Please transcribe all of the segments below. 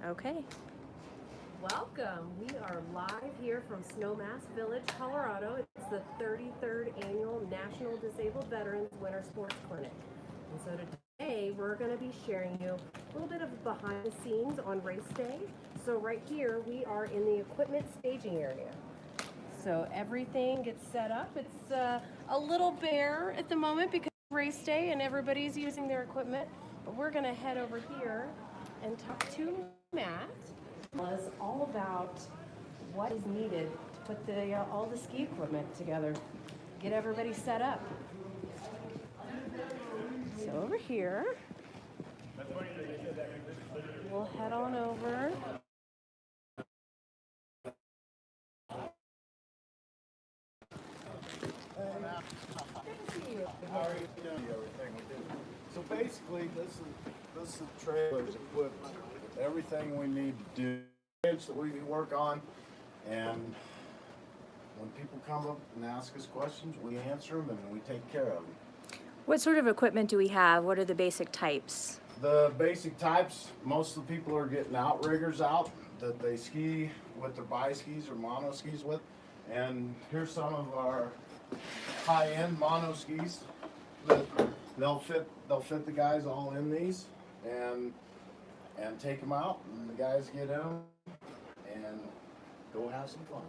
Okay. Welcome. We are live here from Snowmass Village, Colorado. It's the 33rd Annual National Disabled Veterans Winter Sports Clinic. And so today we're going to be sharing you a little bit of behind the scenes on race day. So right here we are in the equipment staging area. So everything gets set up. It's a little bare at the moment because it's race day and everybody's using their equipment. But we're going to head over here and talk to Matt. Was all about what is needed to put all the ski equipment together, get everybody set up. So over here, we'll head on over. So basically, this is the trailer's equipped with everything we need to do that we work on, and when people come up and ask us questions, we answer them and we take care of them. What sort of equipment do we have? What are the basic types? The basic types, most of the people are getting outriggers out that they ski with their bi-skis or mono skis with, and here's some of our high-end mono skis that they'll fit the guys all in these and take them out, and the guys get in them and go have some fun.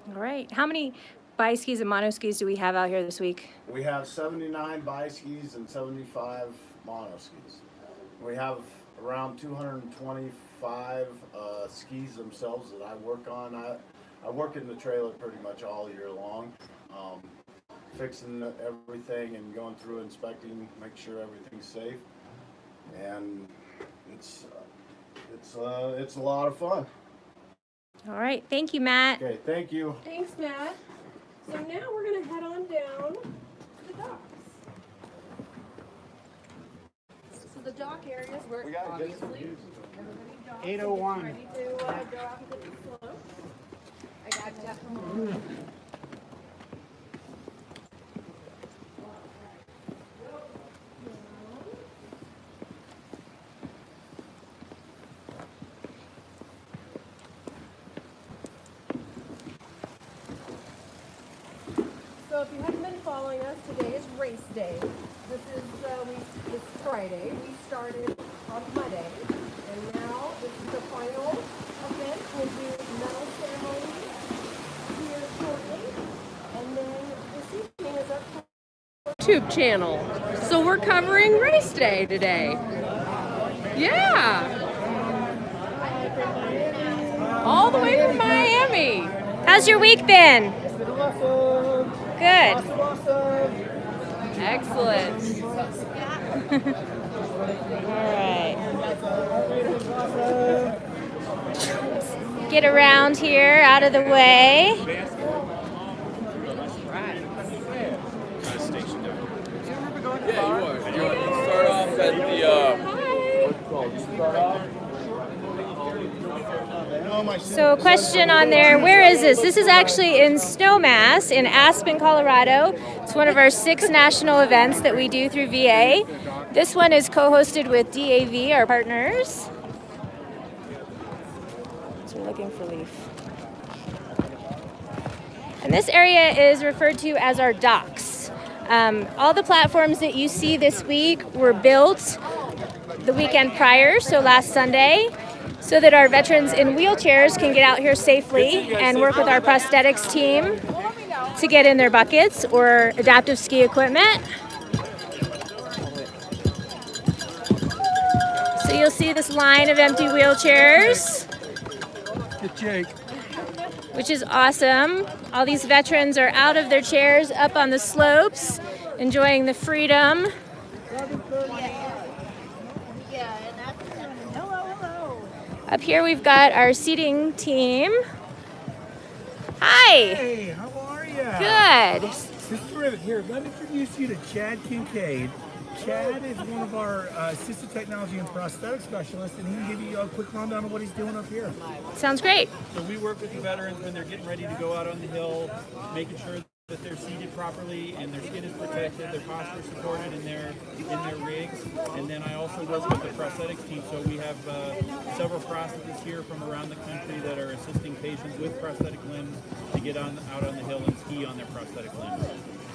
All right. How many bi-skis and mono skis do we have out here this week? We have 79 bi-skis and 75 mono skis. We have around 225 skis themselves that I work on. I work in the trailer pretty much all year long, fixing everything and going through inspecting, make sure everything's safe, and it's a lot of fun. All right. Thank you, Matt. Okay, thank you. Thanks, Matt. So now we're going to head on down to the docks. So the dock area is where obviously everybody docks. 801. Ready to go out and get the slope. I got definitely. So if you haven't been following us, today is race day. This is it's Friday. We started on Monday, and now this is the final event. We'll do medal ceremony here shortly, and then this evening is our YouTube channel. So we're covering race day today. Yeah, all the way from Miami. How's your week been? It's been awesome. Good. Awesome. Excellent. All right. Get around here, out of the way. Start off at the So a question on there, where is this? This is actually in Snowmass in Aspen, Colorado. It's one of our 6 national events that we do through VA. This one is co-hosted with DAV, our partners. So we're looking for Leaf. And this area is referred to as our docks. All the platforms that you see this week were built the weekend prior, so last Sunday, so that our veterans in wheelchairs can get out here safely and work with our prosthetics team to get in their buckets or adaptive ski equipment. So you'll see this line of empty wheelchairs, which is awesome. All these veterans are out of their chairs, up on the slopes, enjoying the freedom. Up here we've got our seating team. Hi. Hey, how are you? Good. This is terrific. Here, let me introduce you to Chad Kincaid. Chad is one of our assistive technology and prosthetic specialists, and he can give you a quick rundown of what he's doing up here. Sounds great. So we work with the veterans when they're getting ready to go out on the hill, making sure that they're seated properly and their skin is protected, their posture supported in their rigs. And then I also work with the prosthetics team, so we have several prosthetists here from around the country that are assisting patients with prosthetic limbs to get out on the hill and ski on their prosthetic limbs.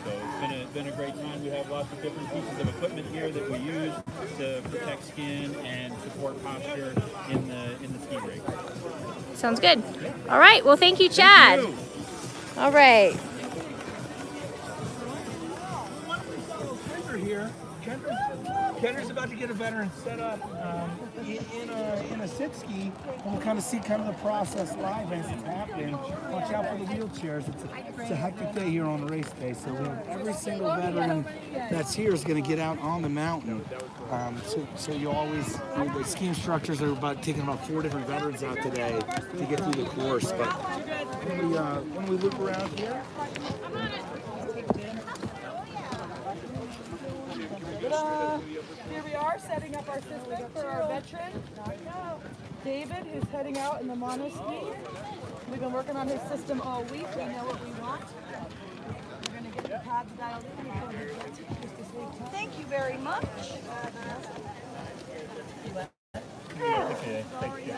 So it's been a great time. We have lots of different pieces of equipment here that we use to protect skin and support posture in the ski rig. Sounds good. All right. Well, thank you, Chad. Thank you. All right. Kendra here. Kendra's about to get a veteran set up in a sit ski, and we'll kind of see kind of the process live as it's happening. Watch out for the wheelchairs. It's a hectic day here on the race day, so we have every single veteran that's here is going to get out on the mountain. So you always, the ski instructors are taking about 4 different veterans out today to get through the course. But when we look around here. Here we are setting up our system for our veteran, David, who's heading out in the mono ski. We've been working on his system all week. We know what we want. We're going to get the pads dialed in before we get just to save time. Thank you very much. Okay, thank you.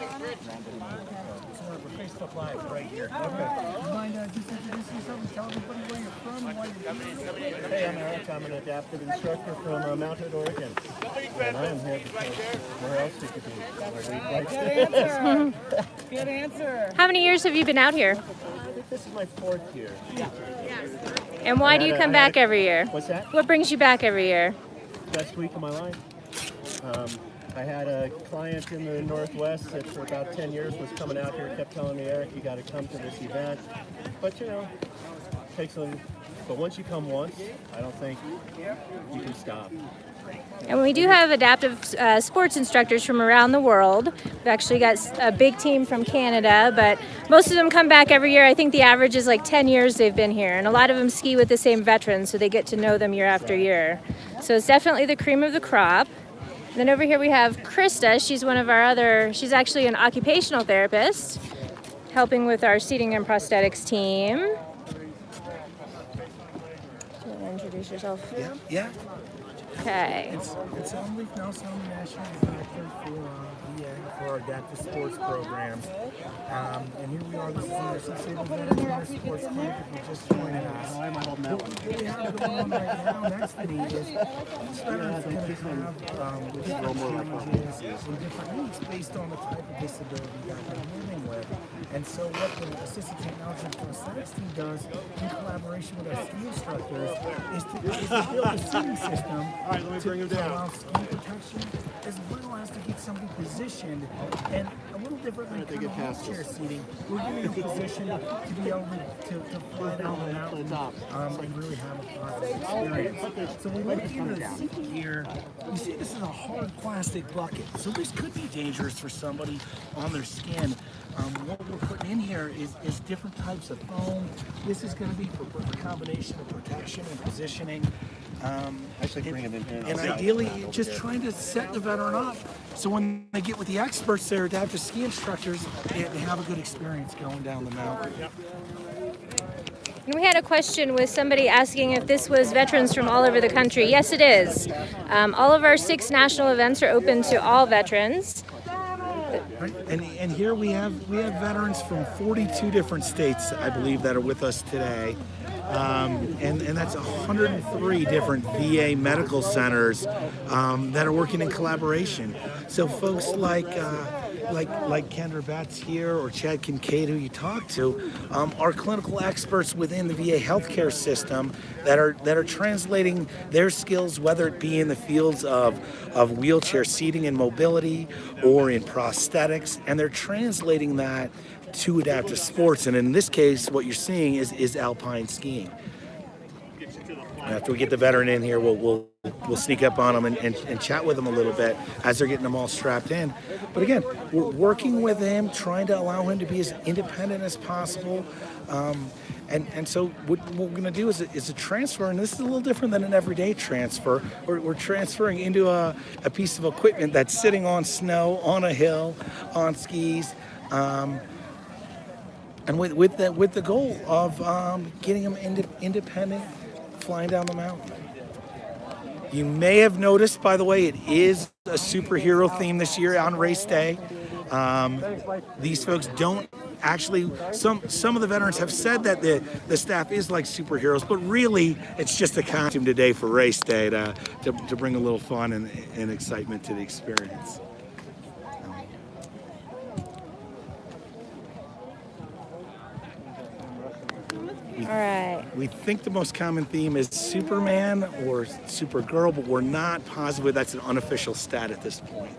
We're Facebook Live right here. Okay. You mind just introduce yourself and tell everybody where you're from and why you're here? Hey, I'm Eric. I'm an adaptive instructor from Mounted, Oregon. And I am here because where else you could be? Good answer. Good answer. How many years have you been out here? I think this is my 4th year. And why do you come back every year? What's that? What brings you back every year? Best week of my life. I had a client in the Northwest that for about 10 years was coming out here, kept telling me, Eric, you got to come to this event. But you know, it takes a. But once you come once, I don't think you can stop. And we do have adaptive sports instructors from around the world. We've actually got a big team from Canada, but most of them come back every year. I think the average is like 10 years they've been here, and a lot of them ski with the same veterans, so they get to know them year after year. So it's definitely the cream of the crop. Then over here we have Krista. She's actually an occupational therapist, helping with our seating and prosthetics team. Do you want to introduce yourself? Yeah. Okay. It's Leaf Nelson, I'm the National Director for VA, for our adaptive sports programs. And here we are, this is the Disabled Veterans Sports Clinic, if you're just joining us. What we have going on right now, that's the need, is each veteran's going to have different challenges and different needs based on the type of disability that they're living with. And so what the Assistive Technology and Prosthetics team does, in collaboration with our ski instructors, is to build a seating system to allow ski protection, as well as to get somebody positioned, and a little differently than kind of wheelchair seating. We're giving you a position to be able to fly down the mountain and really have a positive experience. So we look into the seat here. You see this is a hard plastic bucket, so this could be dangerous for somebody on their skin. What we're putting in here is different types of foam. This is going to be for a combination of protection and positioning. And ideally, just trying to set the veteran up so when they get with the experts, their adaptive ski instructors, they have a good experience going down the mountain. And we had a question with somebody asking if this was veterans from all over the country. Yes, it is. All of our 6 national events are open to all veterans. And here we have veterans from 42 different states, I believe, that are with us today. And that's 103 different VA medical centers that are working in collaboration. So folks like Kendra Betts here or Chad Kincaid, who you talked to, are clinical experts within the VA healthcare system that are translating their skills, whether it be in the fields of wheelchair seating and mobility or in prosthetics, and they're translating that to adaptive sports. And in this case, what you're seeing is alpine skiing. After we get the veteran in here, we'll sneak up on them and chat with them a little bit as they're getting them all strapped in. But again, we're working with him, trying to allow him to be as independent as possible. And so what we're going to do is a transfer, and this is a little different than an everyday transfer. We're transferring into a piece of equipment that's sitting on snow, on a hill, on skis. and with the goal of getting them independent, flying down the mountain. You may have noticed, by the way, it is a superhero theme this year on race day. These folks don't actually. Some of the veterans have said that the staff is like superheroes, but really it's just a costume today for race day to bring a little fun and excitement to the experience. All right. We think the most common theme is Superman or Supergirl, but we're not positive that's an unofficial stat at this point.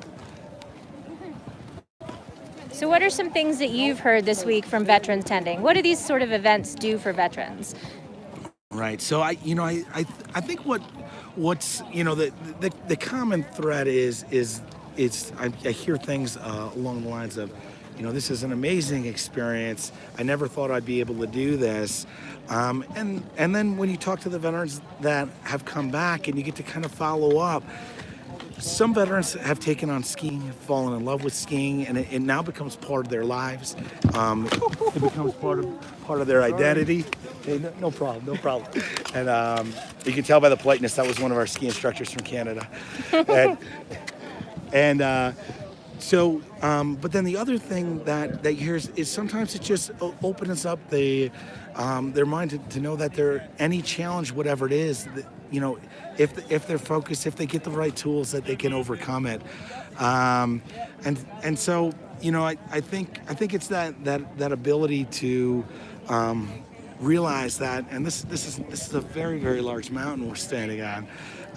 So what are some things that you've heard this week from veterans attending? What do these sort of events do for veterans? Right. So I think what's the common thread is I hear things along the lines of, this is an amazing experience. I never thought I'd be able to do this. And then when you talk to the veterans that have come back and you get to kind of follow up, some veterans have taken on skiing, have fallen in love with skiing, and it now becomes part of their lives. It becomes part of their identity. Hey, no problem. And you can tell by the politeness that was one of our ski instructors from Canada. So, but then the other thing that you hear is sometimes it just opens up their mind to know that any challenge, whatever it is, if they're focused, if they get the right tools, that they can overcome it. And so, I think it's that ability to realize that, and this is a very, very large mountain we're standing on.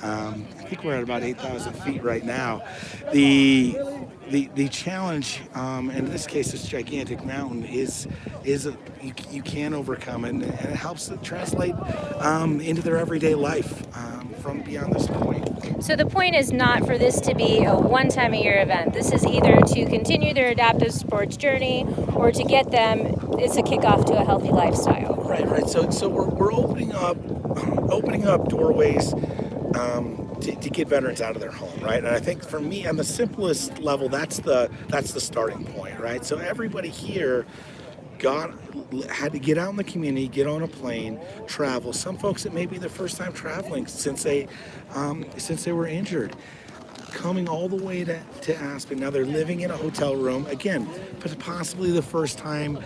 I think we're at about 8,000 feet right now. The challenge, and in this case, this gigantic mountain is you can overcome it, and it helps to translate into their everyday life from beyond this point. So the point is not for this to be a one-time-a-year event. This is either to continue their adaptive sports journey or to get them, it's a kickoff to a healthy lifestyle. Right. So we're opening up doorways to get veterans out of their home, right? And I think for me, on the simplest level, that's the starting point, right? So everybody here had to get out in the community, get on a plane, travel. Some folks, it may be their first time traveling since they were injured, coming all the way to Aspen. Now they're living in a hotel room again, but possibly the first time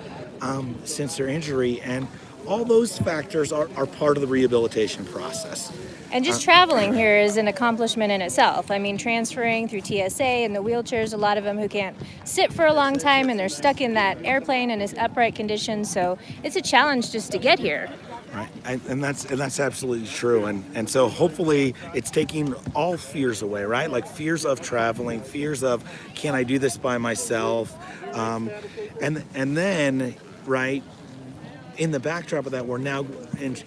since their injury, and all those factors are part of the rehabilitation process. And just traveling here is an accomplishment in itself. I mean, transferring through TSA and the wheelchairs, a lot of them who can't sit for a long time and they're stuck in that airplane in its upright condition. So it's a challenge just to get here. Right, and that's absolutely true. And so hopefully it's taking all fears away, right? Like fears of traveling, fears of, can I do this by myself? And then, right, in the backdrop of that, we're now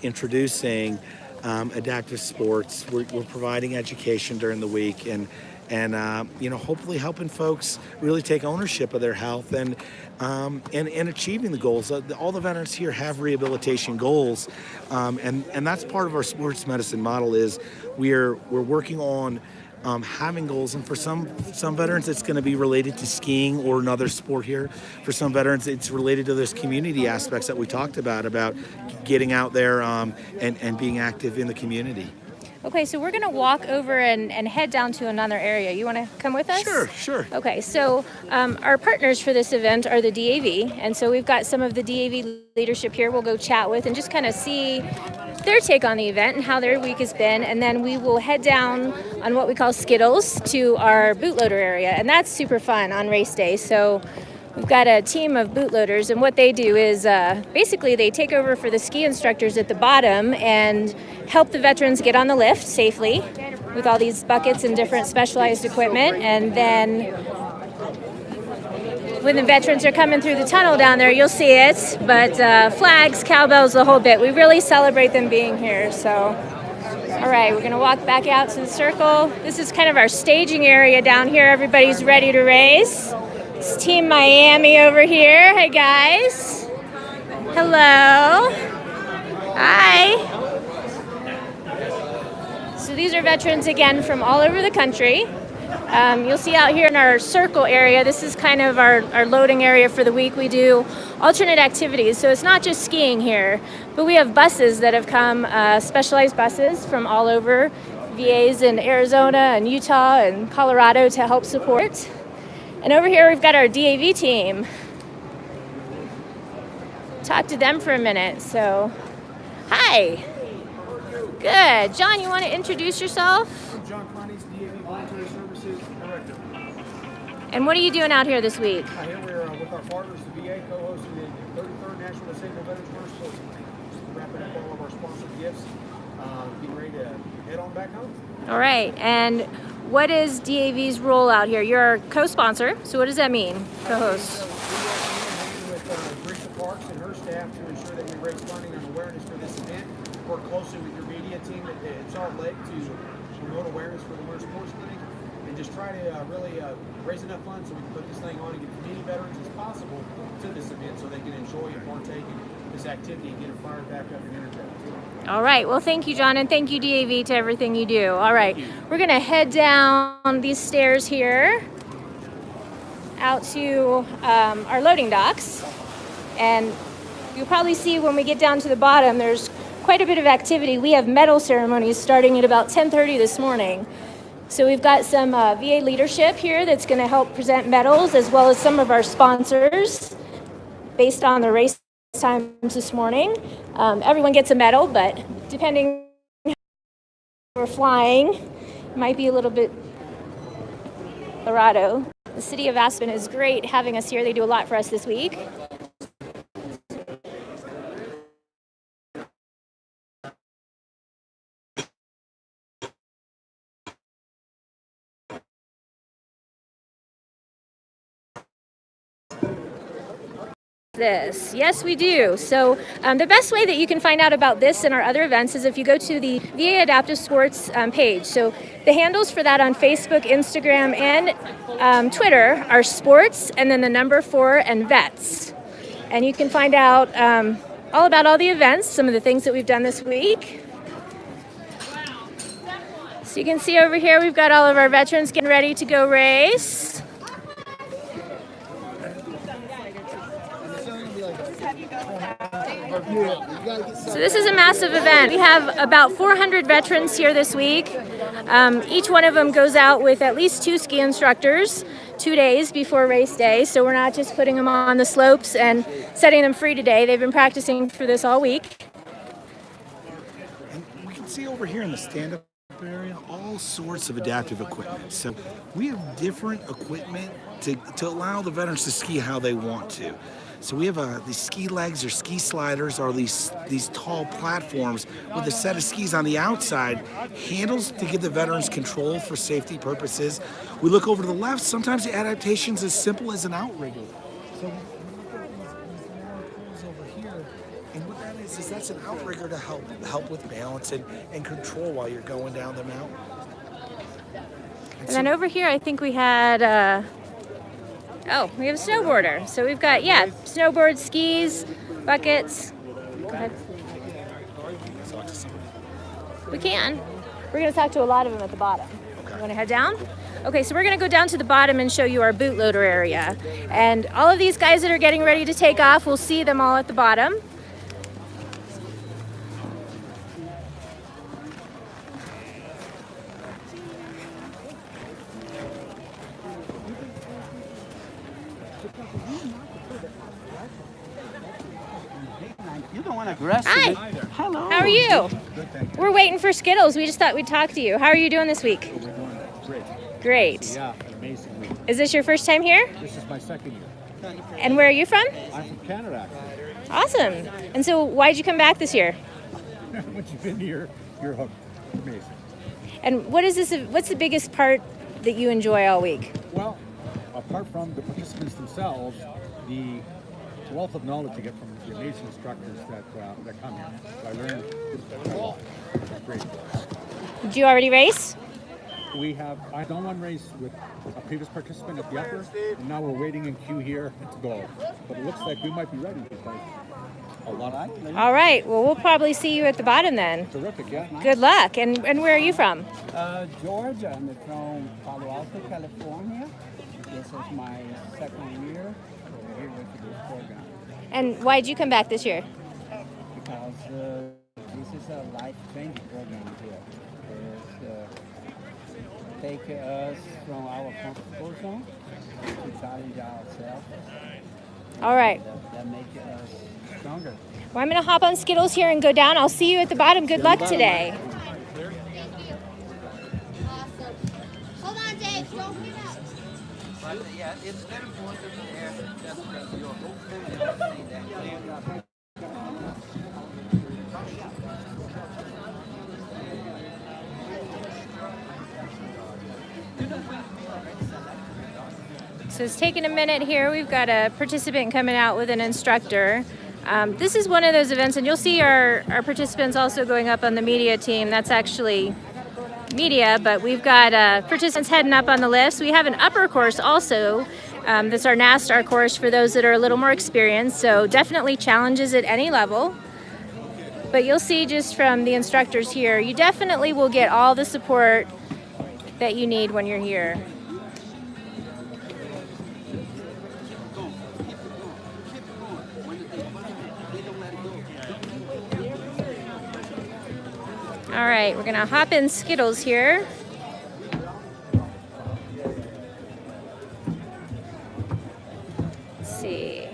introducing adaptive sports. We're providing education during the week and hopefully helping folks really take ownership of their health and achieving the goals. All the veterans here have rehabilitation goals, and that's part of our sports medicine model. Is we're working on having goals, and for some veterans it's going to be related to skiing or another sport here. For some veterans it's related to those community aspects that we talked about getting out there and being active in the community. Okay, so we're going to walk over and head down to another area. You want to come with us? Sure. Okay, so our partners for this event are the DAV, and so we've got some of the DAV leadership here we'll go chat with and just kind of see their take on the event and how their week has been, and then we will head down on what we call Skittles to our bootloader area, and that's super fun on race day. So we've got a team of bootloaders, and what they do is basically they take over for the ski instructors at the bottom and help the veterans get on the lift safely with all these buckets and different specialized equipment. And then when the veterans are coming through the tunnel down there, you'll see it, but flags, cowbells, the whole bit. We really celebrate them being here. So, all right, we're gonna walk back out to the circle. This is kind of our staging area down here. Everybody's ready to race. It's Team Miami over here. Hey guys. Hello. Hi. So these are veterans again from all over the country. You'll see out here in our circle area, this is kind of our loading area for the week. We do alternate activities, so it's not just skiing here, but we have buses that have come, specialized buses from all over, VAs in Arizona and Utah and Colorado to help support. And over here we've got our DAV team. Talk to them for a minute. So, hi. Good. John, you want to introduce yourself? I'm John Clowney's DAV Voluntary Services Director. And what are you doing out here this week? Here we're with our partners, the VA, co-hosting the 33rd National Disabled Veterans Winter Sports Clinic. Just wrapping up all of our sponsored gifts, getting ready to head on back home. All right. And what is DAV's role out here? You're our co-sponsor, so what does that mean, co-host? We work with Teresa Parks and her staff to ensure that we raise funding and awareness for this event. Work closely with your media team at Salt Lake to promote awareness for the Winter Sports Clinic and just try to really raise enough funds so we can put this thing on and get as many veterans as possible to this event so they can enjoy and partake in this activity and get them fired back up and energized. All right. Well, thank you, John, and thank you, DAV, to everything you do. All right. We're going to head down these stairs here out to our loading docks. And you'll probably see when we get down to the bottom, there's quite a bit of activity. We have medal ceremonies starting at about 10:30 this morning. So we've got some VA leadership here that's going to help present medals, as well as some of our sponsors based on the race times this morning. Everyone gets a medal, but depending on how we're flying, it might be a little bit Colorado. The city of Aspen is great having us here. They do a lot for us this week. This. Yes, we do. So the best way that you can find out about this and our other events is if you go to the VA Adaptive Sports page. So the handles for that on Facebook, Instagram, and Twitter are sports and then the number 4 and vets. And you can find out all about all the events, some of the things that we've done this week. So you can see over here we've got all of our veterans getting ready to go race. So this is a massive event. We have about 400 veterans here this week. Each one of them goes out with at least 2 ski instructors 2 days before race day. So we're not just putting them on the slopes and setting them free today. They've been practicing for this all week. And we can see over here in the stand-up area all sorts of adaptive equipment. So we have different equipment to allow the veterans to ski how they want to. So we have these ski legs or ski sliders, or these tall platforms with a set of skis on the outside, handles to give the veterans control for safety purposes. We look over to the left, sometimes the adaptation's as simple as an outrigger. So we look at these long poles over here, and what that is that's an outrigger to help with balance and control while you're going down the mountain. And then over here I think we had we have a snowboarder. So we've got, snowboard, skis, buckets. Go ahead. We can. We're going to talk to a lot of them at the bottom. Okay. You want to head down? Okay, so we're going to go down to the bottom and show you our bootloader area. And all of these guys that are getting ready to take off, we'll see them all at the bottom. You don't want to aggressive. Hi. Hello. How are you? Good, thank you. We're waiting for Skittles. We just thought we'd talk to you. How are you doing this week? We're doing great. Great. Yeah, amazing week. Is this your first time here? This is my second year. And where are you from? I'm from Canada, actually. Awesome. And so why'd you come back this year? Once you've been here, you're hooked. Amazing. And what's the biggest part that you enjoy all week? Well, apart from the participants themselves, the wealth of knowledge you get from the amazing instructors that come here. So I learned a lot. It's great. Did you already race? I've done one race with a previous participant at the upper, and now we're waiting in queue here to go. But it looks like we might be ready because A lot. All right. Well, we'll probably see you at the bottom then. Terrific, yeah. Good luck. And where are you from? Georgia. I'm from Palo Alto, California. This is my second year here with this program And why did you come back this year? because this is a life-changing program here. It's take us from our comfort zone to challenge ourselves. All right. That make us stronger. Well, I'm going to hop on Skittles here and go down. I'll see you at the bottom. Good luck today. Hold on, Dave. Don't get out. But yeah, it's very important to have just your whole family see that. So it's taking a minute here. We've got a participant coming out with an instructor. This is one of those events, and you'll see our participants also going up on the media team. That's actually media, but we've got participants heading up on the lifts. We have an upper course also. That's our NASTAR course for those that are a little more experienced, so definitely challenges at any level. But you'll see just from the instructors here, you definitely will get all the support that you need when you're here. All right, we're gonna hop in Skittles here. Let's see.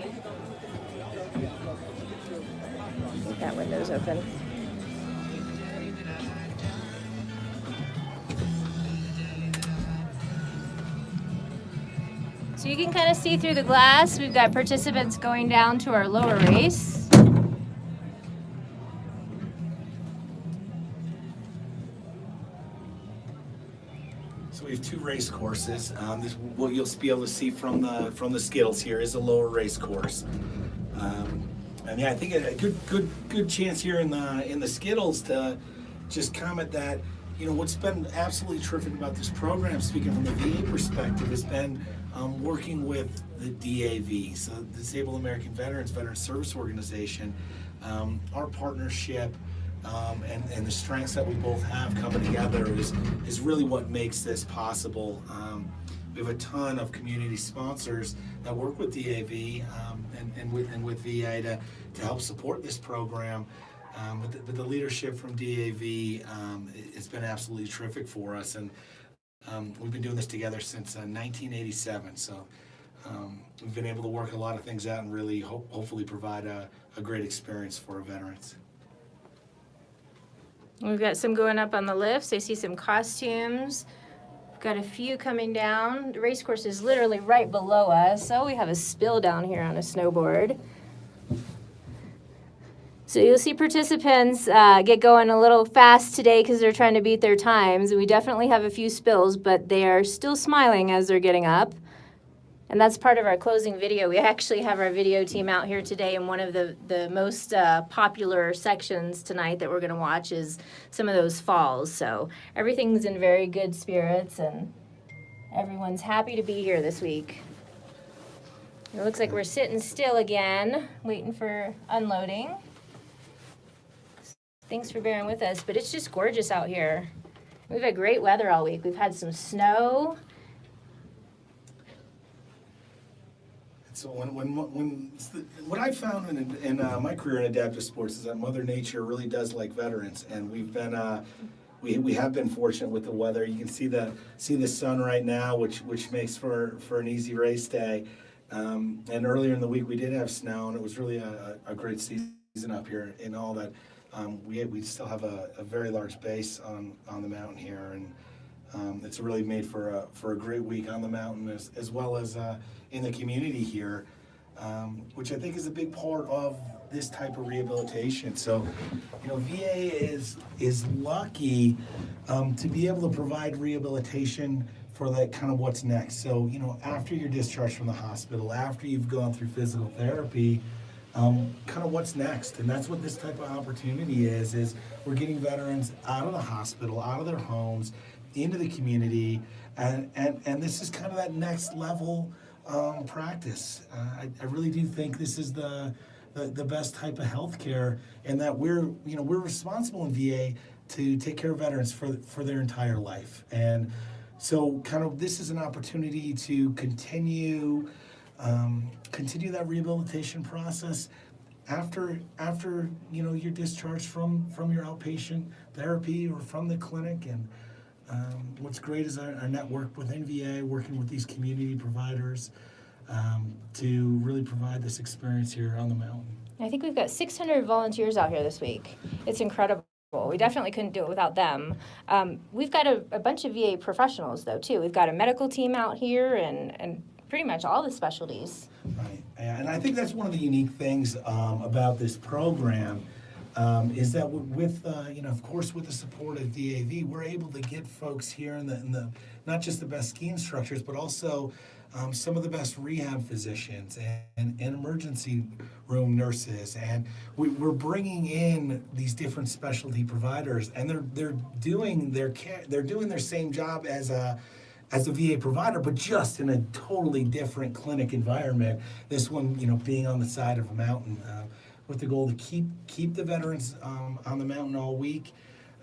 That window's open. So you can kind of see through the glass. We've got participants going down to our lower race. So we have two race courses. This, what you'll be able to see from the Skittles here is a lower race course. And yeah, I think a good chance here in the Skittles to just comment that, you know, what's been absolutely terrific about this program, speaking from the VA perspective, has been working with the DAV, so Disabled American Veterans Veteran Service Organization. Our partnership and the strengths that we both have coming together is really what makes this possible. We have a ton of community sponsors that work with DAV and with VA to help support this program. But the leadership from DAV has been absolutely terrific for us, and we've been doing this together since 1987. So we've been able to work a lot of things out and really hopefully provide a great experience for our veterans. We've got some going up on the lifts. I see some costumes. We've got a few coming down. The race course is literally right below us, so we have a spill down here on a snowboard. So you'll see participants get going a little fast today because they're trying to beat their times. We definitely have a few spills, but they are still smiling as they're getting up. And that's part of our closing video. We actually have our video team out here today, and one of the most popular sections tonight that we're going to watch is some of those falls. So everything's in very good spirits, and everyone's happy to be here this week. It looks like we're sitting still again, waiting for unloading. Thanks for bearing with us, but it's just gorgeous out here. We've had great weather all week. We've had some snow. So what I found in my career in adaptive sports is that Mother Nature really does like veterans, and we've been we have been fortunate with the weather. You can see the sun right now, which makes for an easy race day. And earlier in the week we did have snow, and it was really a great season up here. In all that, we still have a very large base on the mountain here, and it's really made for a great week on the mountain as well as in the community here, which I think is a big part of this type of rehabilitation. So, you know, VA is lucky to be able to provide rehabilitation for that kind of what's next. So, you know, after you're discharged from the hospital, after you've gone through physical therapy, kind of what's next. And that's what this type of opportunity is we're getting veterans out of the hospital, out of their homes, into the community, and this is kind of that next level practice. I really do think this is the the best type of health care, and that we're responsible in VA to take care of veterans for their entire life. And so kind of this is an opportunity to continue that rehabilitation process after you're discharged from your outpatient therapy or from the clinic. And what's great is our network within VA, working with these community providers to really provide this experience here on the mountain. I think we've got 600 volunteers out here this week. It's incredible. We definitely couldn't do it without them. We've got a bunch of VA professionals, though, too. We've got a medical team out here and pretty much all the specialties. Right, and I think that's one of the unique things about this program is that with of course, with the support of DAV, we're able to get folks here in the not just the best ski instructors, but also some of the best rehab physicians and emergency room nurses, and we're bringing in these different specialty providers, and they're doing their same job as a VA provider, but just in a totally different clinic environment. This one, being on the side of a mountain, with the goal to keep the veterans on the mountain all week,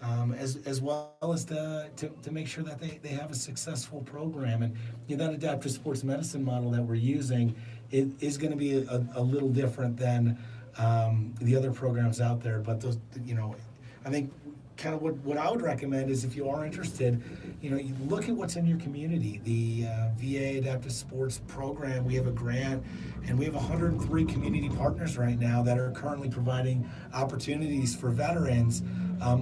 as well as to make sure that they have a successful program. And that adaptive sports medicine model that we're using is going to be a little different than the other programs out there. But those, I think kind of what I would recommend is, if you are interested, you look at what's in your community. The VA Adaptive Sports Program, we have a grant, and we have 103 community partners right now that are currently providing opportunities for veterans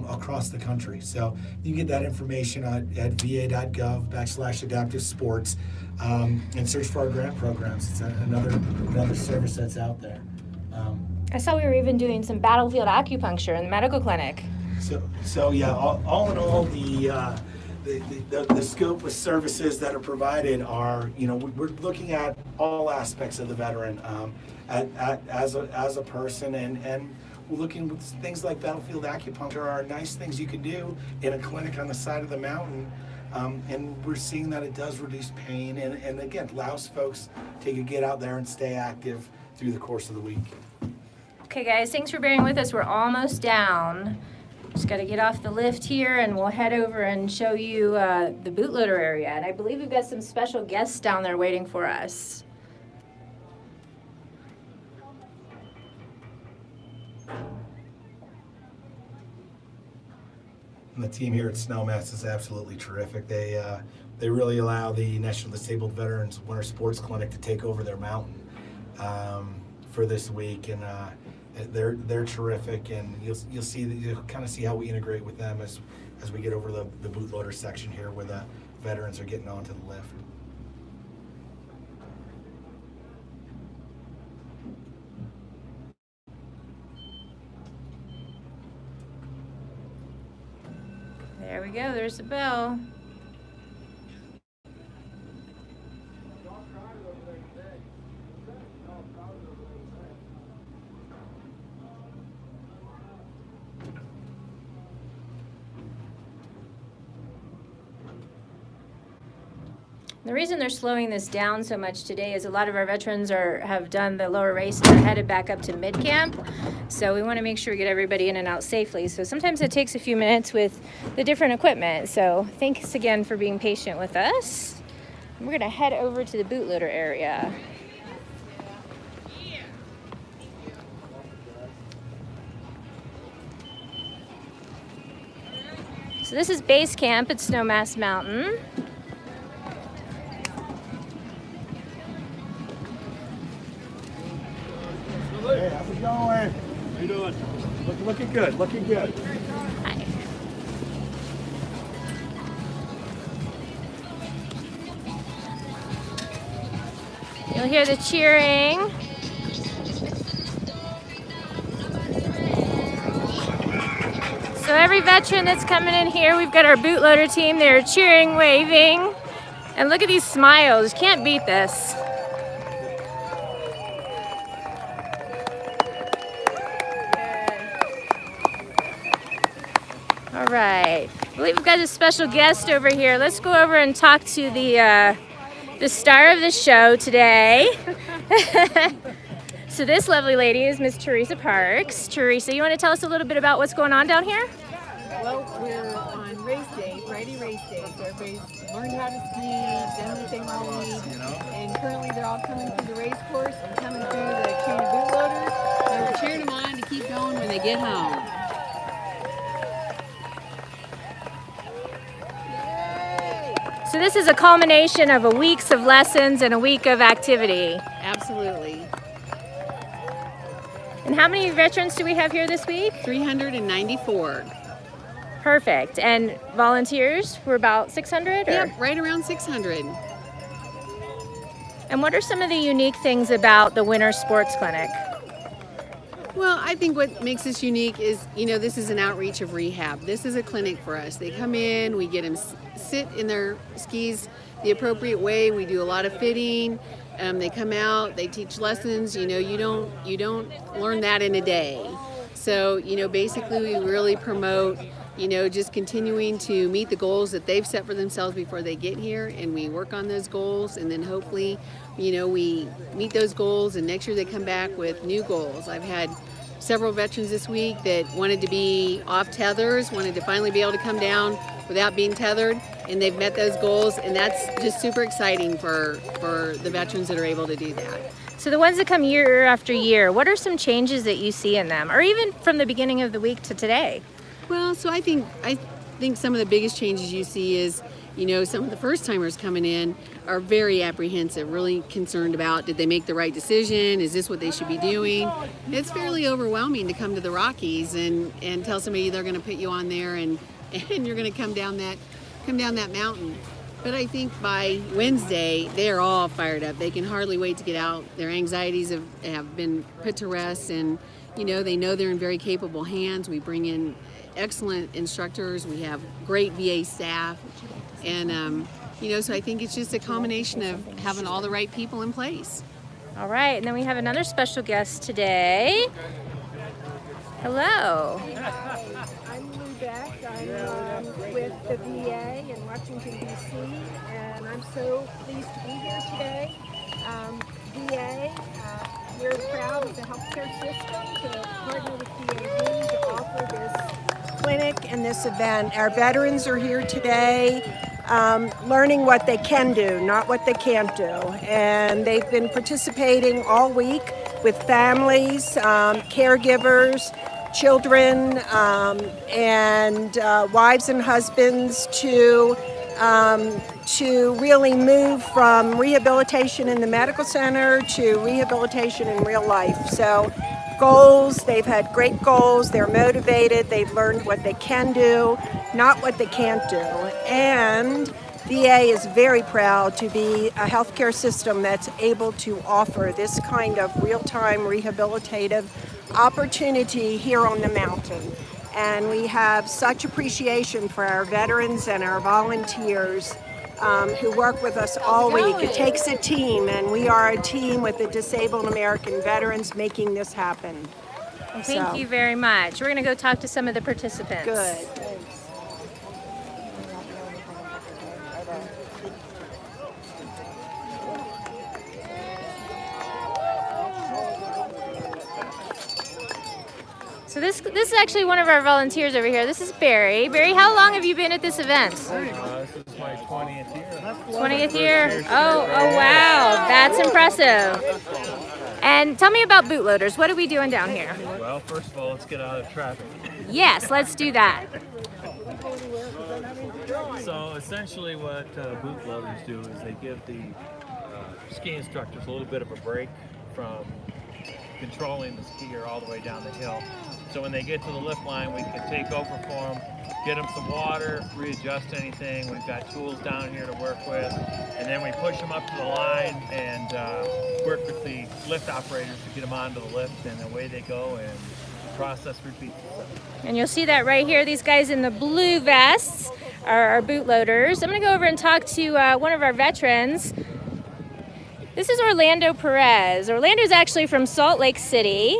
across the country. So you can get that information at va.gov/adaptive sports and search for our grant programs. It's another service that's out there. I saw we were even doing some battlefield acupuncture in the medical clinic. So yeah, all in all, the scope of services that are provided are, we're looking at all aspects of the veteran as a person, and we're looking with things like battlefield acupuncture are nice things you can do in a clinic on the side of the mountain, and we're seeing that it does reduce pain, and again, allows folks to get out there and stay active through the course of the week. Okay, guys, thanks for bearing with us. We're almost down. Just got to get off the lift here, and we'll head over and show you the bootloader area. And I believe we've got some special guests down there waiting for us. And the team here at Snowmass is absolutely terrific. They really allow the National Disabled Veterans Winter Sports Clinic to take over their mountain for this week, and they're terrific. And you'll kind of see how we integrate with them as we get over the bootloader section here, where the veterans are getting onto the lift. There we go, there's the bell. The reason they're slowing this down so much today is a lot of our veterans have done the lower race and they're headed back up to mid-camp. So we want to make sure we get everybody in and out safely. So sometimes it takes a few minutes with the different equipment. So thanks again for being patient with us. We're going to head over to the bootloader area. So this is base camp at Snowmass Mountain. Hey, how's it going? How you doing? Looking good, looking good. Hi. You'll hear the cheering. So every veteran that's coming in here, we've got our bootloader team. They're cheering, waving. And look at these smiles. You can't beat this. All right, I believe we've got a special guest over here. Let's go over and talk to the star of the show today. So this lovely lady is Miss Teresa Parks. Teresa, you want to tell us a little bit about what's going on down here? Well, we're on race day, Friday race day, so everybody's learned how to ski, done what they need, and currently they're all coming through the race course and coming through the chain of bootloaders, and we're cheering them on to keep going when they get home. So this is a culmination of a weeks of lessons and a week of activity. Absolutely. And how many veterans do we have here this week? 394. Perfect. And volunteers, we're about 600? Yep, right around 600. And what are some of the unique things about the Winter Sports Clinic? Well, I think what makes this unique is, this is an outreach of rehab. This is a clinic for us. They come in, we get them sit in their skis the appropriate way. We do a lot of fitting. They come out, they teach lessons. You don't learn that in a day. So, basically we really promote, just continuing to meet the goals that they've set for themselves before they get here, and we work on those goals, and then hopefully, we meet those goals, and next year they come back with new goals. I've had several veterans this week that wanted to be off tethers, wanted to finally be able to come down without being tethered, and they've met those goals, and that's just super exciting for the veterans that are able to do that. So the ones that come year after year, what are some changes that you see in them, or even from the beginning of the week to today? Well, so I think some of the biggest changes you see is, some of the first timers coming in are very apprehensive, really concerned about, did they make the right decision? Is this what they should be doing? It's fairly overwhelming to come to the Rockies and tell somebody they're going to put you on there and you're going to come down that mountain. But I think by Wednesday, they're all fired up. They can hardly wait to get out. Their anxieties have been put to rest, and they know they're in very capable hands. We bring in excellent instructors. We have great VA staff, and so I think it's just a combination of having all the right people in place. All right, and then we have another special guest today. Hello. I'm Lou Beck. I'm with the VA in Washington, D.C., and I'm so pleased to be here today. VA, we're proud of the healthcare system to partner with DAV to offer this clinic and this event. Our veterans are here today learning what they can do, not what they can't do. And they've been participating all week with families, caregivers, children, and wives and husbands to really move from rehabilitation in the medical center to rehabilitation in real life. So goals, they've had great goals, they're motivated, they've learned what they can do, not what they can't do. And VA is very proud to be a healthcare system that's able to offer this kind of real-time rehabilitative opportunity here on the mountain. And we have such appreciation for our veterans and our volunteers who work with us all week. It takes a team, and we are a team with the Disabled American Veterans making this happen. Well, thank you very much. We're going to go talk to some of the participants. Good. So this is actually one of our volunteers over here. This is Barry. Barry, how long have you been at this event? This is my 20th year. 20th year? Oh wow, that's impressive. And tell me about bootloaders. What are we doing down here? Well, first of all, let's get out of traffic. Yes, let's do that. So essentially what bootloaders do is they give the ski instructors a little bit of a break from controlling the skier all the way down the hill. So when they get to the lift line, we can take over for them, get them some water, readjust anything. We've got tools down here to work with, and then we push them up to the line and work with the lift operators to get them onto the lift, and away they go, and the process repeats itself. And you'll see that right here. These guys in the blue vests are our bootloaders. I'm going to go over and talk to one of our veterans. This is Orlando Perez. Orlando's actually from Salt Lake City.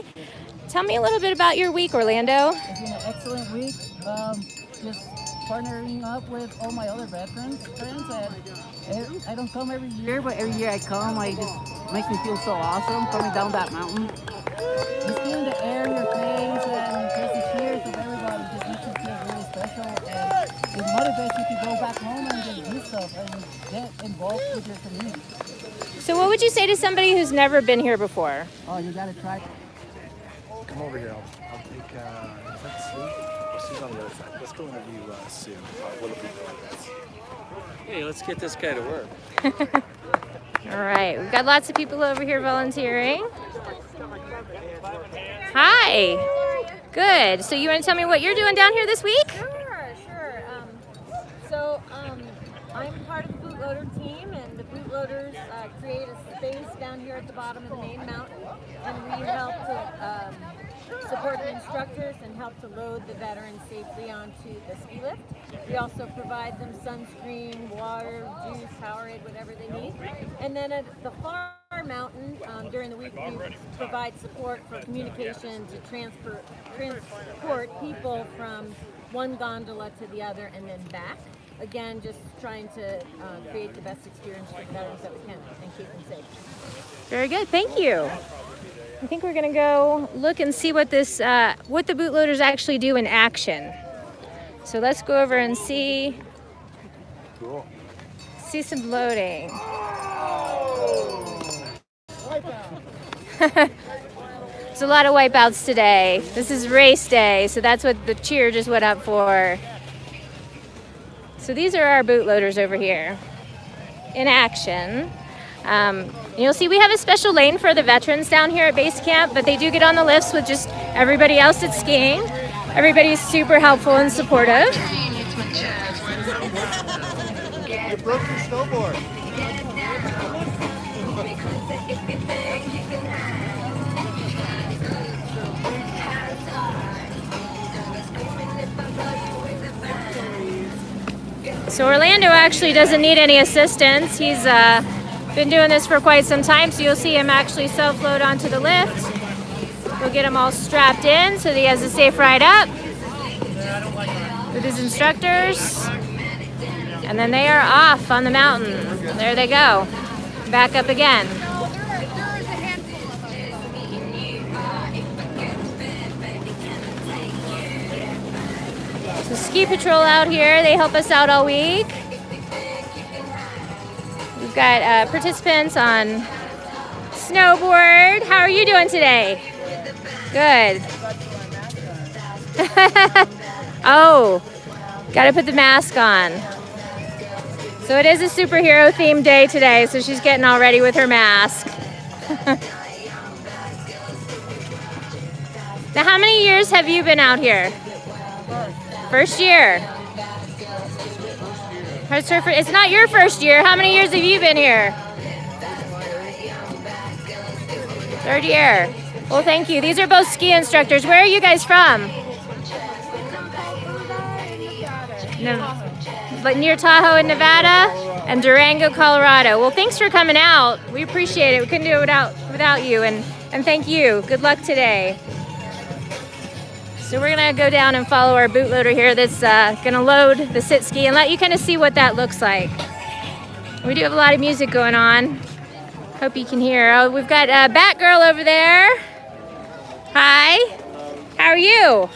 Tell me a little bit about your week, Orlando. It's been an excellent week. Just partnering up with all my other veterans friends, and I don't come every year, but every year I come, I just makes me feel so awesome coming down that mountain. Just feeling the air in your face and just the cheers of everybody just makes you feel really special, and it motivates you to go back home and just do stuff and get involved with your community. So what would you say to somebody who's never been here before? Oh, you gotta try. Come over here. I'll take, is that Sue? Oh, Sue's on the other side. Let's go interview Sue. What do Hey, let's get this guy to work. All right, we've got lots of people over here volunteering. Hi. Good. So you want to tell me what you're doing down here this week? Sure. I'm part of the bootloader team, and the bootloaders create a space down here at the bottom of the main mountain, and we help to support the instructors and help to load the veterans safely onto the ski lift. We also provide them sunscreen, water, juice, Powerade, whatever they need. And then at the far mountain, during the week, we provide support for communication to transport people from one gondola to the other and then back. Again, just trying to create the best experience for the veterans that we can and keep them safe. Very good. Thank you. I think we're gonna go look and see what this, what the bootloaders actually do in action. So let's go over and see. Cool. See some loading. There's a lot of wipeouts today. This is race day, so that's what the cheer just went up for. So these are our bootloaders over here in action. You'll see we have a special lane for the veterans down here at base camp, but they do get on the lifts with just everybody else that's skiing. Everybody's super helpful and supportive. You broke your snowboard. So Orlando actually doesn't need any assistance. He's been doing this for quite some time, so you'll see him actually self-load onto the lift. We'll get him all strapped in so that he has a safe ride up with his instructors. And then they are off on the mountain. There they go. Back up again. So Ski Patrol out here, they help us out all week. We've got participants on snowboard. How are you doing today? Good. Oh, gotta put the mask on. So it is a superhero themed day today, so she's getting all ready with her mask. Now, how many years have you been out here? First year. It's not your first year. How many years have you been here? Third year. Well, thank you. These are both ski instructors. Where are you guys from? Near Tahoe in Nevada and Durango, Colorado. Well, thanks for coming out. We appreciate it. We couldn't do it without you, and thank you. Good luck today. So we're gonna go down and follow our bootloader here that's gonna load the sit ski and let you kind of see what that looks like. We do have a lot of music going on. Hope you can hear. Oh, we've got Batgirl over there. Hi. How are you?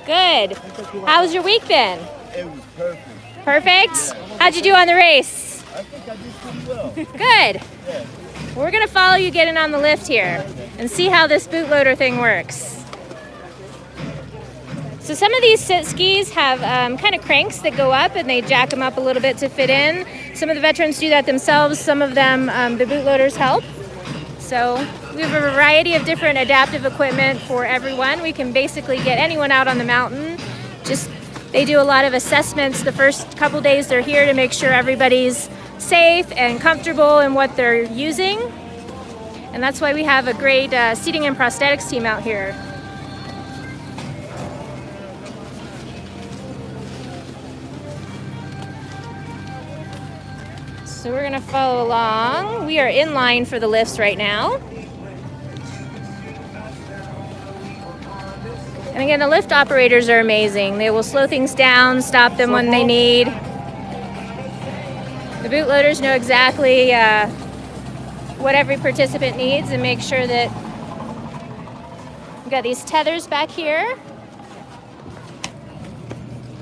Good. How's your week been? It was perfect. Perfect? How'd you do on the race? I think I did pretty well. Good. Yeah. We're gonna follow you getting on the lift here and see how this bootloader thing works. So some of these sit skis have kind of cranks that go up and they jack them up a little bit to fit in. Some of the veterans do that themselves. Some of them, the bootloaders help. So we have a variety of different adaptive equipment for everyone. We can basically get anyone out on the mountain. They do a lot of assessments the first couple days they're here to make sure everybody's safe and comfortable in what they're using. And that's why we have a great seating and prosthetics team out here. So we're gonna follow along. We are in line for the lifts right now. And again, the lift operators are amazing. They will slow things down, stop them when they need. The bootloaders know exactly what every participant needs and make sure that we've got these tethers back here.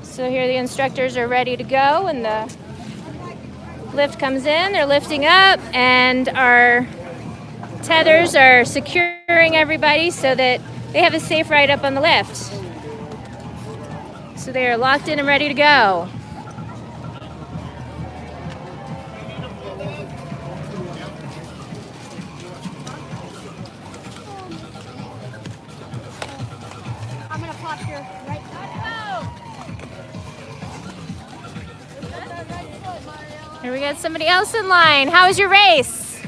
So here the instructors are ready to go and the lift comes in, they're lifting up, and our tethers are securing everybody so that they have a safe ride up on the lift. So they are locked in and ready to go. I'm gonna pop your right foot. Here we got somebody else in line. How was your race?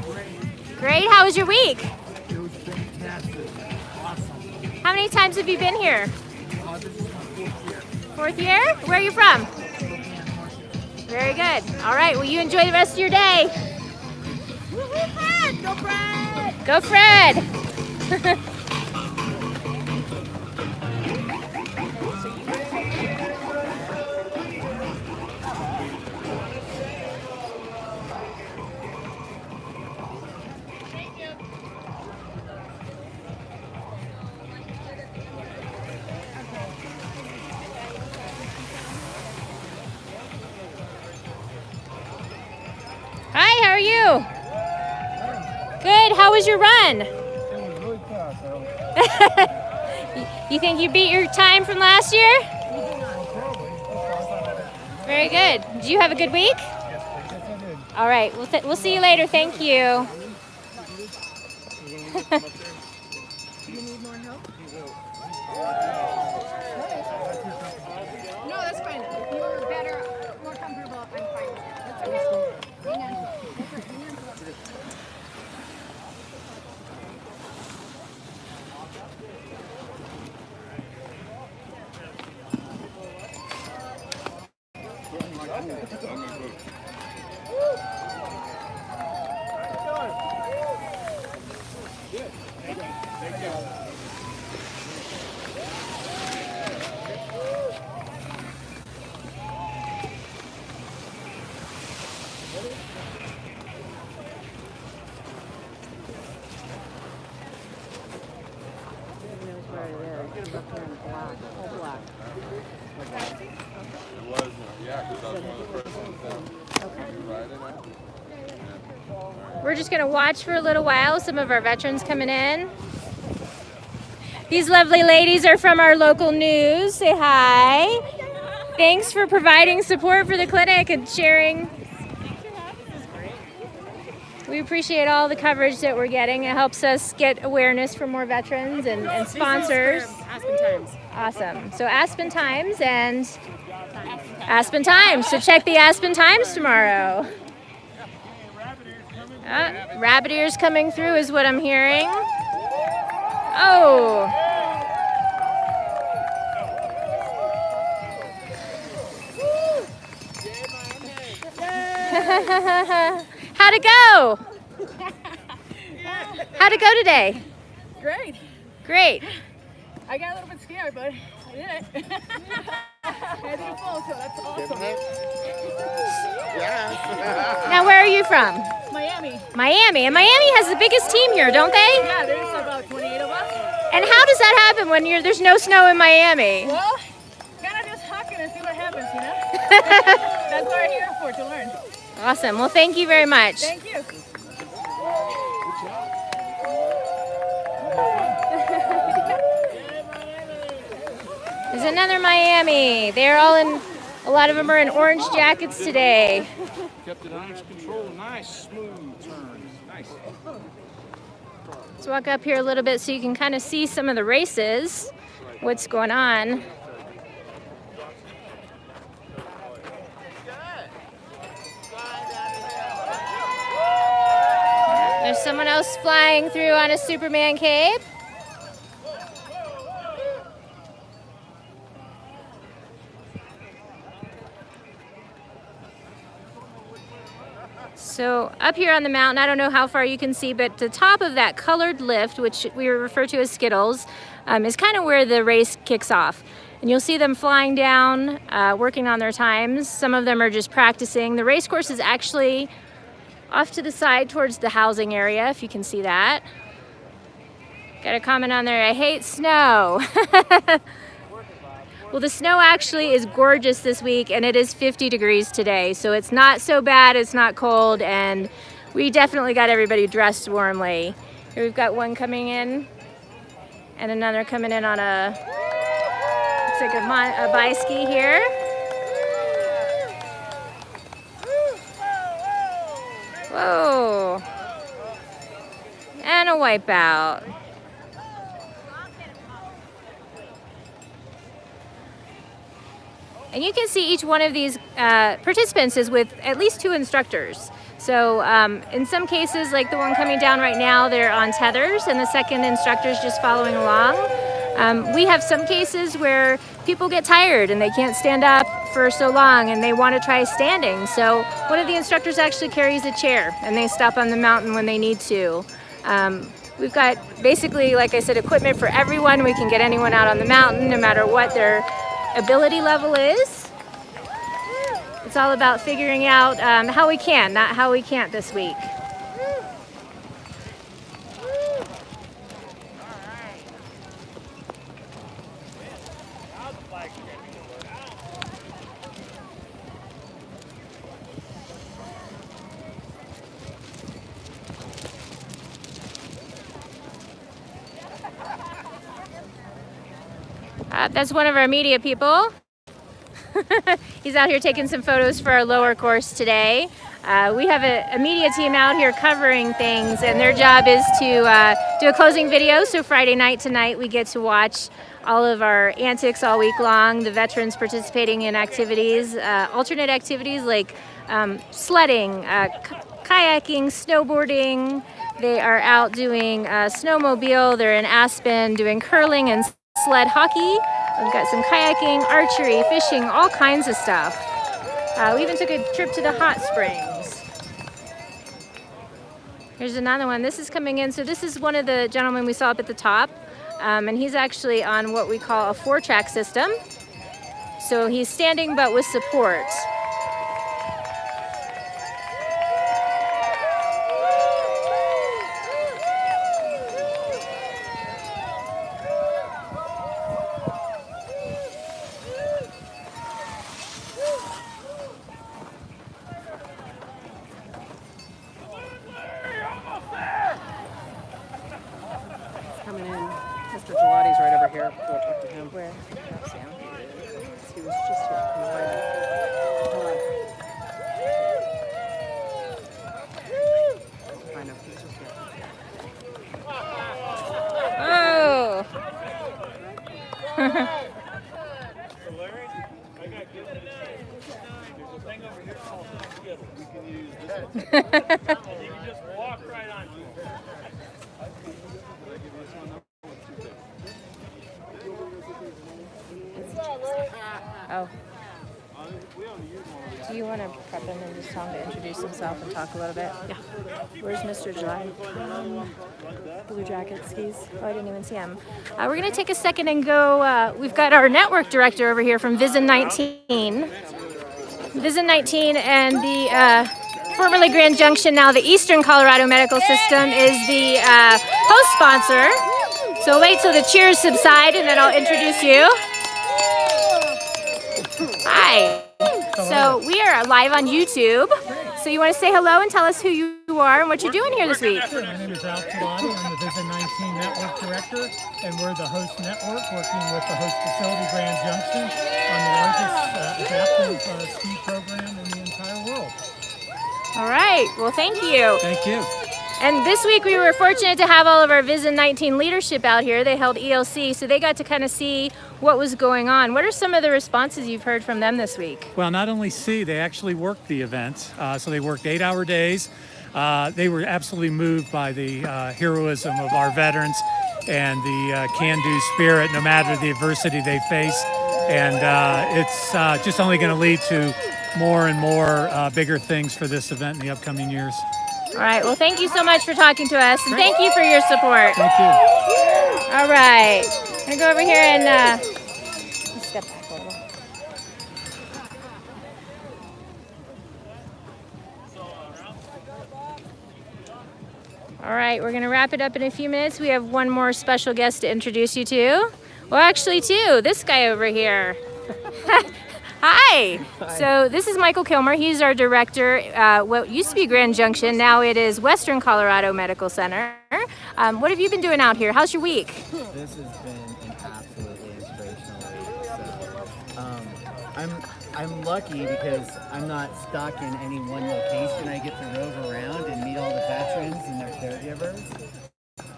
Great. How was your week? It was fantastic. Awesome. How many times have you been here? This is my 4th year. 4th year? Where are you from? Very good. All right. Well, you enjoy the rest of your day. Woo-hoo, Fred! Go Fred! Go Fred! Hi, how are you? Good. How was your run? It was really fast. You think you beat your time from last year? Very good. Did you have a good week? Yes, I did. All right. We'll see you later. Thank you. You need more help? No, that's fine. If you're better, more comfortable, I'm fine. That's okay. Hang on. We're just going to watch for a little while. Some of our veterans coming in. These lovely ladies are from our local news. Say hi. Thanks for providing support for the clinic and sharing. We appreciate all the coverage that we're getting. It helps us get awareness for more veterans and sponsors. Aspen Times. Awesome. So Aspen Times and Aspen Times. So check the Aspen Times tomorrow. Rabbit ears coming through is what I'm hearing. Oh. How'd it go? How'd it go today? Great. Great. I got a little bit scared, but I did it. I did it full, so that's awesome. Now, where are you from? Miami. Miami. And Miami has the biggest team here, don't they? Yeah, there's about 28 of us. And how does that happen when there's no snow in Miami? Well, kind of just hacking and see what happens, you know? That's what I'm here for, to learn. Awesome. Well, thank you very much. Thank you. There's another Miami. They're all in, a lot of them are in orange jackets today. Kept it under control. Nice, smooth turns. Nice. Let's walk up here a little bit so you can kind of see some of the races, what's going on. There's someone else flying through on a Superman cape. So up here on the mountain, I don't know how far you can see, but the top of that colored lift, which we refer to as Skittles, is kind of where the race kicks off. And you'll see them flying down, working on their times. Some of them are just practicing. The race course is actually off to the side towards the housing area, if you can see that. Got a comment on there, I hate snow. Well, the snow actually is gorgeous this week, and it is 50 degrees today, so it's not so bad, it's not cold, and we definitely got everybody dressed warmly. Here we've got one coming in, and another coming in on a, looks like a bi-ski here. Whoa, and a wipeout. And you can see each one of these participants is with at least 2 instructors. So in some cases, like the one coming down right now, they're on tethers and the second instructor's just following along. We have some cases where people get tired and they can't stand up for so long and they want to try standing. So one of the instructors actually carries a chair and they stop on the mountain when they need to. We've got basically, like I said, equipment for everyone. We can get anyone out on the mountain no matter what their ability level is. It's all about figuring out how we can, not how we can't this week. That's one of our media people. He's out here taking some photos for our lower course today. We have a media team out here covering things, and their job is to do a closing video. So Friday night tonight, we get to watch all of our antics all week long, the veterans participating in activities, alternate activities like sledding, kayaking, snowboarding. They are out doing snowmobile. They're in Aspen doing curling and sled hockey. We've got some kayaking, archery, fishing, all kinds of stuff. We even took a trip to the hot springs. Here's another one. This is coming in. So this is one of the gentlemen we saw up at the top. And he's actually on what we call a 4-track system. So he's standing but with support. Coming in. Mr. Gelati's right over here. We'll talk to him. Where? He was just here. Come find him. Hold on. Find him. He's just here. Oh! Oh. Do you want to prep him and just tell him to introduce himself and talk a little bit? Yeah. Where's Mr. July? Blue Jacket skis. Oh, I didn't even see him. We're going to take a second and go. We've got our network director over here from Vision 19. Vision 19 and the formerly Grand Junction, now the Eastern Colorado Medical System, is the host sponsor. So wait till the cheers subside and then I'll introduce you. Hi. So we are live on YouTube. So you want to say hello and tell us who you are and what you're doing here this week? Sure. My name is Al Gelati. I'm the Vision 19 Network Director, and we're the host network working with the host facility, Grand Junction, on the largest adaptive ski program in the entire world. All right. Well, thank you. Thank you. And this week we were fortunate to have all of our Vision 19 leadership out here. They held ELC, so they got to kind of see what was going on. What are some of the responses you've heard from them this week? Well, not only see, they actually worked the event. So they worked 8-hour days. They were absolutely moved by the heroism of our veterans and the can-do spirit, no matter the adversity they face. And it's just only going to lead to more and more bigger things for this event in the upcoming years. All right. Well, thank you so much for talking to us, and thank you for your support. Thank you. All right. I'm going to go over here and step back a little. All right, we're going to wrap it up in a few minutes. We have one more special guest to introduce you to. Well, actually, two. This guy over here. Hi. So this is Michel Kilmer. He's our director. What used to be Grand Junction, now it is Western Colorado Medical Center. What have you been doing out here? How's your week? This has been an absolutely inspirational week. So, I'm lucky because I'm not stuck in any one location. I get to rove around and meet all the veterans and their caregivers.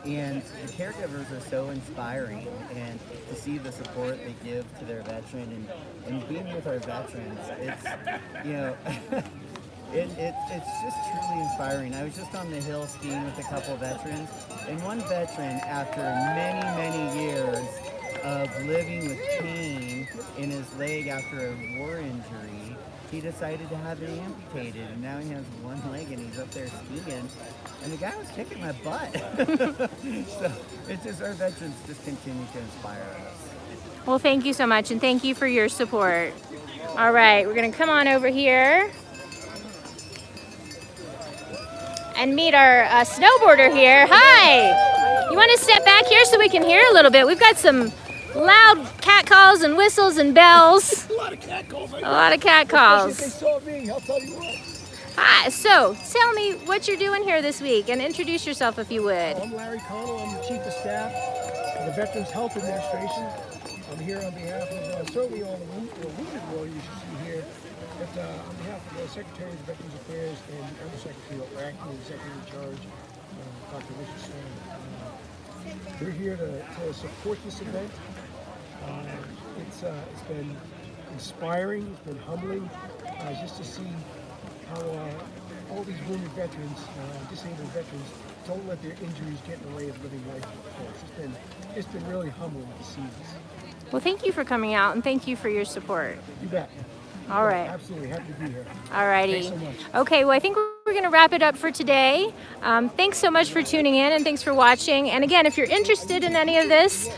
And the caregivers are so inspiring, and to see the support they give to their veteran and being with our veterans, it's, you know, it's just truly inspiring. I was just on the hill skiing with a couple of veterans, and one veteran, after many, many years of living with pain in his leg after a war injury, he decided to have it amputated, and now he has one leg and he's up there skiing, and the guy was kicking my butt. So it's just, our veterans just continue to inspire us. Well, thank you so much, and thank you for your support. All right, we're going to come on over here and meet our snowboarder here. Hi! You want to step back here so we can hear a little bit? We've got some loud cat calls and whistles and bells. A lot of cat calls. A lot of cat calls. Especially if they saw me, I'll tell you what. Hi, so tell me what you're doing here this week and introduce yourself if you would. I'm Larry Connell. I'm the Chief of Staff of the Veterans Health Administration. I'm here on behalf of certainly all the wounded warriors you see here, but on behalf of the Secretary of Veterans Affairs and the Undersecretary of Acting Executive in Charge, Dr. Richard Stone. We're here to support this event. It's been inspiring, it's been humbling, just to see how all these wounded veterans, disabled veterans, don't let their injuries get in the way of living life. It's been really humbling to see this. Well, thank you for coming out, and thank you for your support. You bet. All right. Absolutely, happy to be here. All righty. Thanks so much. Okay, well, I think we're going to wrap it up for today. Thanks so much for tuning in, and thanks for watching. And again, if you're interested in any of this,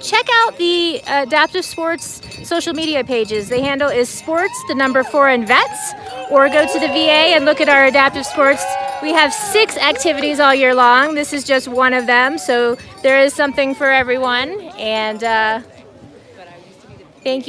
check out the Adaptive Sports social media pages. The handle is sports4 and vets, or go to the VA and look at our Adaptive Sports. We have 6 activities all year long. This is just one of them, so there is something for everyone. And thank you.